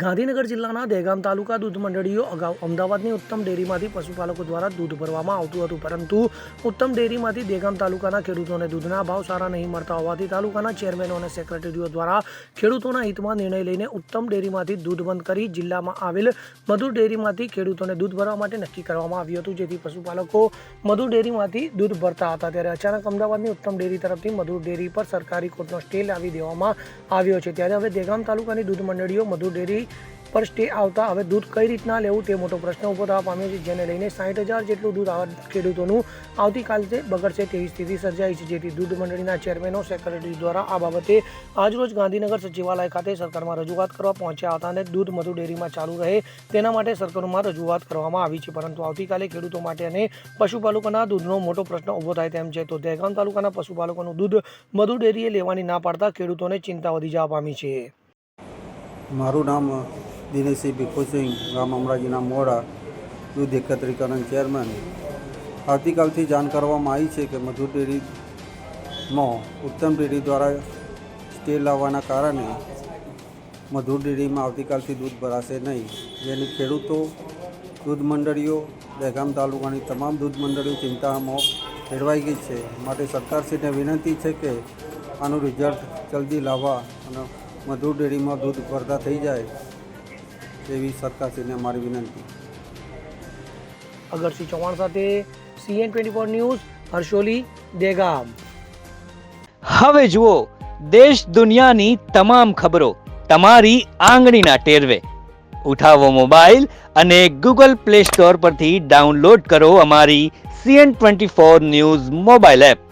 ગાંધીનગર જિલ્લાના દહેગામ તાલુકા દૂધ મંડળીઓ અગાઉ અમદાવાદની ઉત્તમ ડેરીમાંથી પશુપાલકો દ્વારા દૂધ ભરવામાં આવતું હતું, પરંતુ ઉત્તમ ડેરીમાંથી દહેગામ તાલુકાના ખેડૂતોને દૂધના ભાવ સારા નહીં મળતા હોવાથી તાલુકાના ચેરમેનો અને સેક્રેટરીઓ દ્વારા ખેડૂતોના હિતમાં નિર્ણય લઈને ઉત્તમ ડેરીમાંથી દૂધ બંધ કરી જિલ્લામાં આવેલ મધુર ડેરીમાંથી ખેડૂતોને દૂધ ભરવા માટે નક્કી કરવામાં આવ્યું હતું, જેથી પશુપાલકો મધુર ડેરીમાંથી દૂધ ભરતા હતા. ત્યારે અચાનક અમદાવાદની ઉત્તમ ડેરી તરફથી મધુર ડેરી પર સરકારી કોર્ટનો સ્ટે લાવી દેવામાં આવ્યો છે. ત્યારે હવે દહેગામ તાલુકાની દૂધ મંડળીઓ મધુર ડેરી પર સ્ટે આવતા હવે દૂધ કઈ રીતના લેવું તે મોટો પ્રશ્ન ઉભો થવા પામ્યો છે, જેને લઈને 60,000 જેટલું દૂધ ખેડૂતોનું આવતીકાલે બગડશે તેવી સ્થિતિ સર્જાઈ છે. જેથી દૂધ મંડળીના ચેરમેનો સેક્રેટરી દ્વારા આ બાબતે આજરોજ ગાંધીનગર સચિવાલય ખાતે સરકારમાં રજૂઆત કરવા પહોંચ્યા હતા અને દૂધ મધુર ડેરીમાં ચાલુ રહે તેના માટે સરકારમાં રજૂઆત કરવામાં આવી છે, પરંતુ આવતીકાલે ખેડૂતો માટે અને પશુપાલકોના દૂધનો મોટો પ્રશ્ન ઉભો થાય તેમ છે. તો દહેગામ તાલુકાના પશુપાલકોનું દૂધ મધુર ડેરીએ લેવાની ના પાડતા ખેડૂતોને ચિંતા વધી જવા પામી છે. મારું નામ દિનેશસિંહ ભીખુસિંહ, ગામ અમરાજીના મોડા, દૂધ એકત્રીકરણ ચેરમેન. આવતીકાલથી જાણ કરવામાં આવી છે કે મધુર ડેરીમાં ઉત્તમ ડેરી દ્વારા સ્ટે લાવવાના કારણે મધુર ડેરીમાં આવતીકાલથી દૂધ ભરાશે નહીં, જેની ખેડૂતો, દૂધ મંડળીઓ, દહેગામ તાલુકાની તમામ દૂધ મંડળીઓ ચિંતામાં ફેરવાઈ ગઈ છે. માટે સરકારશ્રીને વિનંતી છે કે આનું રિઝલ્ટ જલ્દી લાવવા અને મધુર ડેરીમાં દૂધ ભરતા થઈ જાય એવી સરકારશ્રીને અમારી વિનંતી. અગરસિંહ ચૌહાણ સાથે CN24 ન્યૂઝ, હર્ષોલી, દહેગામ. હવે જુઓ દેશ દુનિયાની તમામ ખબરો તમારી આંગળીના ટેરવે. ઉઠાવો મોબાઈલ અને Google Play Store પરથી ડાઉનલોડ કરો અમારી CN24 ન્યૂઝ મોબાઈલ એપ.